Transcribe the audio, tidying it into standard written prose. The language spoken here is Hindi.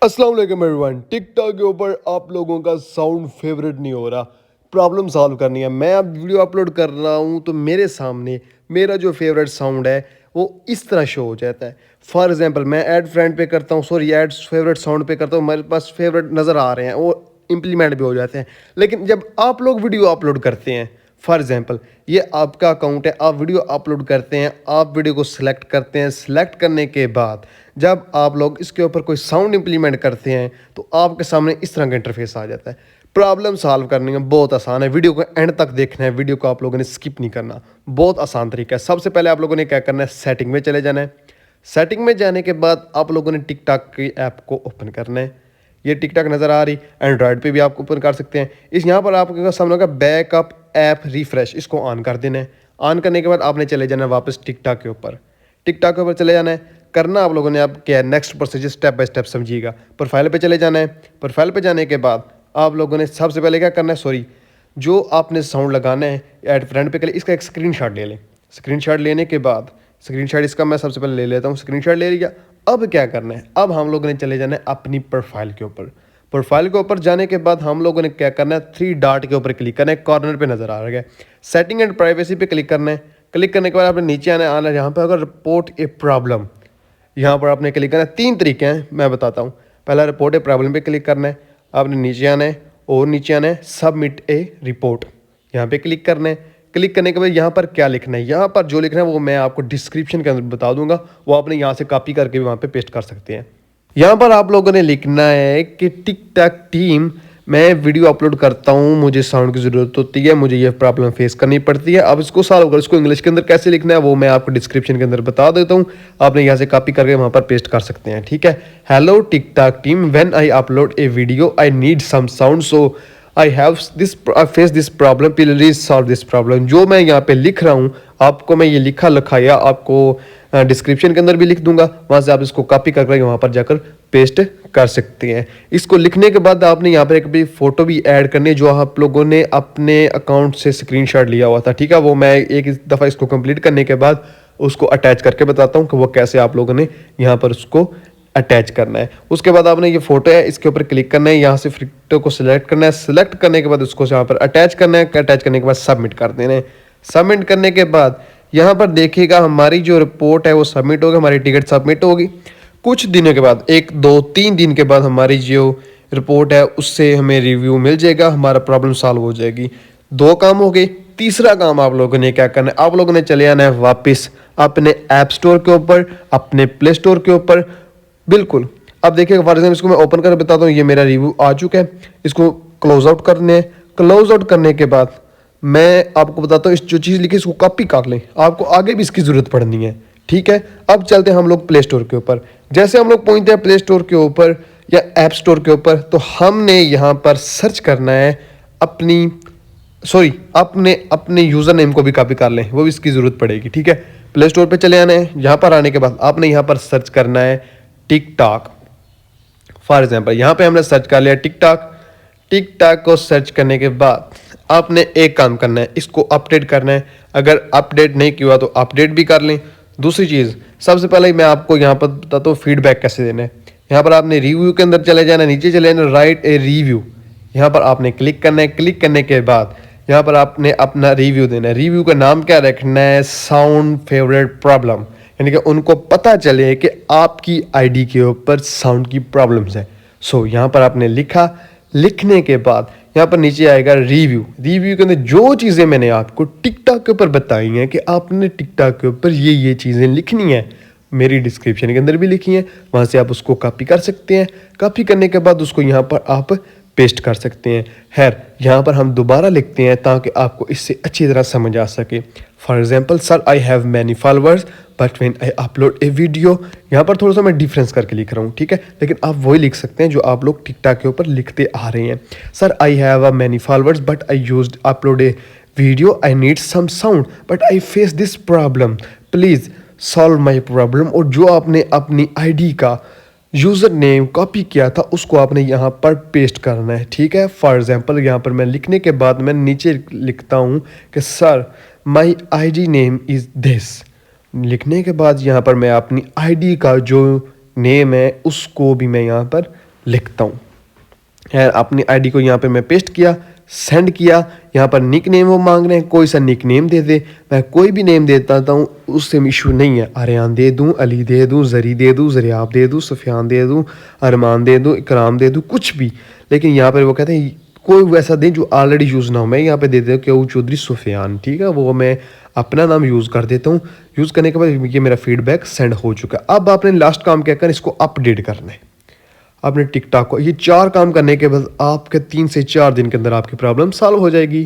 अस्सलाम वालेकुम एवरीवन। टिकटॉक के ऊपर आप लोगों का साउंड फेवरेट नहीं हो रहा, प्रॉब्लम सॉल्व करनी है। मैं अब वीडियो अपलोड कर रहा हूँ तो मेरे सामने मेरा जो फेवरेट साउंड है वो इस तरह शो हो जाता है। फॉर एग्जांपल मैं ऐड फ्रेंड पे करता हूँ, सॉरी ऐड फेवरेट साउंड पे करता हूँ, मेरे पास फेवरेट नज़र आ रहे हैं, वो इम्प्लीमेंट भी हो जाते हैं। लेकिन जब आप लोग वीडियो अपलोड करते हैं, फॉर एग्जांपल ये आपका अकाउंट है, आप वीडियो अपलोड करते हैं, आप वीडियो को सिलेक्ट करते हैं, सिलेक्ट करने के बाद जब आप लोग इसके ऊपर कोई साउंड इंप्लीमेंट करते हैं तो आपके सामने इस तरह का इंटरफेस आ जाता है। प्रॉब्लम सॉल्व करने में बहुत आसान है, वीडियो को एंड तक देखना है, वीडियो को आप लोगों ने स्किप नहीं करना। बहुत आसान तरीका है। सबसे पहले आप लोगों ने क्या करना है, सेटिंग में चले जाना है। सेटिंग में जाने के बाद आप लोगों ने टिकटॉक की ऐप को ओपन करना है। ये टिकटॉक नज़र आ रही, एंड्रॉयड पे भी आप ओपन कर सकते हैं। इस यहाँ पर आपके सामने होगा बैकअप ऐप रिफ्रेश, इसको ऑन कर देना है। ऑन करने के बाद आपने चले जाना है वापस टिकटॉक के ऊपर। टिकटॉक के ऊपर चले जाना है। करना आप लोगों ने अब क्या है, next procedure step by step समझिएगा। प्रोफाइल पे चले जाना है। प्रोफाइल पे जाने के बाद आप लोगों ने सबसे पहले क्या करना है, सॉरी जो आपने साउंड लगाना है ऐड फ्रेंड पे, के लिए इसका एक स्क्रीनशॉट ले लें। स्क्रीनशॉट लेने के बाद स्क्रीनशॉट इसका मैं सबसे पहले ले लेता हूँ। स्क्रीनशॉट ले लिया। अब क्या करना है, अब हम लोगों ने चले जाना है अपनी प्रोफाइल के ऊपर। प्रोफाइल के ऊपर जाने के बाद हम लोगों ने क्या करना है, थ्री डॉट के ऊपर क्लिक करना है, कॉर्नर पे नजर आ रहा है सेटिंग एंड प्राइवेसी पे क्लिक करना है। क्लिक करने के बाद आपने नीचे आना है, यहाँ पे अगर रिपोर्ट ए प्रॉब्लम, यहाँ पर आपने क्लिक करना है। तीन तरीके हैं, मैं बताता हूँ। पहला रिपोर्ट ए प्रॉब्लम पे क्लिक करना है, आपने नीचे आना है और नीचे आना है सबमिट ए रिपोर्ट, यहाँ पे क्लिक करना है। क्लिक करने के बाद यहाँ पर क्या लिखना है, यहाँ पर जो लिखना है वो मैं आपको डिस्क्रिप्शन के अंदर बता दूंगा, वो आपने यहाँ से कॉपी करके भी वहाँ पे पेस्ट कर सकते हैं। यहाँ पर आप लोगों ने लिखना है कि टिकटॉक टीम, मैं वीडियो अपलोड करता हूँ, मुझे साउंड की ज़रूरत होती है, मुझे ये प्रॉब्लम फेस करनी पड़ती है। अब इसको सॉल्व कर, इसको इंग्लिश के अंदर कैसे लिखना है वो मैं आपको डिस्क्रिप्शन के अंदर बता देता हूँ, आपने यहाँ से कॉपी करके वहाँ पर पेस्ट कर सकते हैं। ठीक है। Hello TikTok team, when I upload a video I need some sound, so I have this, I face this problem, please solve this problem. जो मैं यहाँ पे लिख रहा हूँ आपको मैं ये लिखा लिखाया आपको डिस्क्रिप्शन के अंदर भी लिख दूंगा, वहाँ से आप इसको कॉपी करके वहाँ पर जाकर पेस्ट कर सकते हैं। इसको लिखने के बाद आपने यहाँ पर एक भी फोटो भी ऐड करनी है जो आप लोगों ने अपने अकाउंट से स्क्रीनशॉट लिया हुआ था। ठीक है, वो मैं एक दफ़ा इसको कंप्लीट करने के बाद उसको अटैच करके बताता हूँ कि वो कैसे आप लोगों ने यहाँ पर उसको अटैच करना है। उसके बाद आपने ये फोटो है इसके ऊपर क्लिक करना है, यहाँ से फोटो को सिलेक्ट करना है। सिलेक्ट करने के बाद उसको यहाँ पर अटैच करना है। अटैच करने के बाद सबमिट कर देना है। सबमिट करने के बाद यहाँ पर देखिएगा हमारी जो रिपोर्ट है वो सबमिट होगी, हमारी टिकट सबमिट होगी। कुछ दिनों के बाद, 1 2 3 दिन के बाद हमारी जो रिपोर्ट है उससे हमें रिव्यू मिल जाएगा, हमारा प्रॉब्लम सॉल्व हो जाएगी। 2 काम हो गए। तीसरा काम आप लोगों ने क्या करना है, आप लोगों ने चले आना है वापस अपने ऐप स्टोर के ऊपर, अपने प्ले स्टोर के ऊपर। बिल्कुल। अब देखिए फॉर एग्जाम्पल इसको मैं ओपन कर बताता हूँ, ये मेरा रिव्यू आ चुका है। इसको क्लोज आउट करने हैं। क्लोज आउट करने के बाद मैं आपको बताता हूँ, इस जो चीज़ लिखी इसको कॉपी कर लें, आपको आगे भी इसकी ज़रूरत पड़नी है। ठीक है। अब चलते हैं हम लोग प्ले स्टोर के ऊपर। जैसे हम लोग पहुँचते हैं प्ले स्टोर के ऊपर या ऐप स्टोर के ऊपर, तो हमने यहाँ पर सर्च करना है अपनी, सॉरी अपने अपने यूज़र नेम को भी कॉपी कर लें, वो भी इसकी ज़रूरत पड़ेगी। ठीक है। प्ले स्टोर पे चले आना है। यहाँ पर आने के बाद आपने यहाँ पर सर्च करना है टिकटॉक। फॉर एग्जाम्पल यहाँ पे हमने सर्च कर लिया टिकटॉक। टिकटॉक को सर्च करने के बाद आपने एक काम करना है, इसको अपडेट करना है। अगर अपडेट नहीं किया तो अपडेट भी कर लें। दूसरी चीज़, सबसे पहले मैं आपको यहाँ पर बताता हूँ फीडबैक कैसे देना है। यहाँ पर आपने रिव्यू के अंदर चले जाना, नीचे चले जाना, राइट ए रिव्यू, यहाँ पर आपने क्लिक करना है। क्लिक करने के बाद यहाँ पर आपने अपना रिव्यू देना है। रिव्यू का नाम क्या रखना है, साउंड फेवरेट प्रॉब्लम, यानी कि उनको पता चले कि आपकी आईडी के ऊपर साउंड की प्रॉब्लम्स है। सो यहाँ पर आपने लिखा। लिखने के बाद यहाँ पर नीचे आएगा रिव्यू। रिव्यू के अंदर जो चीज़ें मैंने आपको टिकटॉक के ऊपर बताई हैं कि आपने टिकटॉक के ऊपर ये चीज़ें लिखनी है, मेरी डिस्क्रिप्शन के अंदर भी लिखी हैं, वहाँ से आप उसको कॉपी कर सकते हैं। कॉपी करने के बाद उसको यहाँ पर आप पेस्ट कर सकते हैं। खैर यहाँ पर हम दोबारा लिखते हैं ताकि आपको इससे अच्छी तरह समझ आ सके। For example, sir I have many followers but when I upload a video, यहाँ पर थोड़ा सा मैं डिफरेंस करके लिख रहा हूँ। ठीक है, लेकिन आप वही लिख सकते हैं जो आप लोग टिकटॉक के ऊपर लिखते आ रहे हैं। Sir I have a many followers but I used upload a video, I need some sound but I face this problem, please solve my problem. और जो आपने अपनी आईडी का यूज़र नेम कॉपी किया था उसको आपने यहाँ पर पेस्ट करना है। ठीक है। फॉर एग्जांपल यहाँ पर मैं लिखने के बाद मैं नीचे लिखता हूँ कि sir my ID name is this. लिखने के बाद यहाँ पर मैं अपनी आईडी का जो नेम है उसको भी मैं यहाँ पर लिखता हूँ। अपनी आईडी को यहाँ पे मैं पेस्ट किया, सेंड किया। यहाँ पर निक नेम वो मांग रहे हैं, कोई सा निक नेम दे दे, मैं कोई भी नेम देता हूँ, उससे इशू नहीं है। आर्यान दे दूँ, अली दे दूँ, जरी दे दूँ, जरियाब दे दूँ, सुफियान दे दूँ, अरमान दे दूँ, इकराम दे दूँ, कुछ भी। लेकिन यहाँ पर वो कहते हैं कोई वैसा दें जो ऑलरेडी यूज़ ना हो। मैं यहाँ पे दे देता हूँ क्यों चौधरी सुफियान, ठीक है, वो मैं अपना नाम यूज़ कर देता हूँ। यूज़ करने के बाद ये मेरा फीडबैक सेंड हो चुका है। अब आपने लास्ट काम क्या करना है, इसको अपडेट करना है अपने टिकटॉक को। ये 4 काम करने के बाद आपके 3 से 4 दिन के अंदर आपकी प्रॉब्लम सॉल्व हो जाएगी।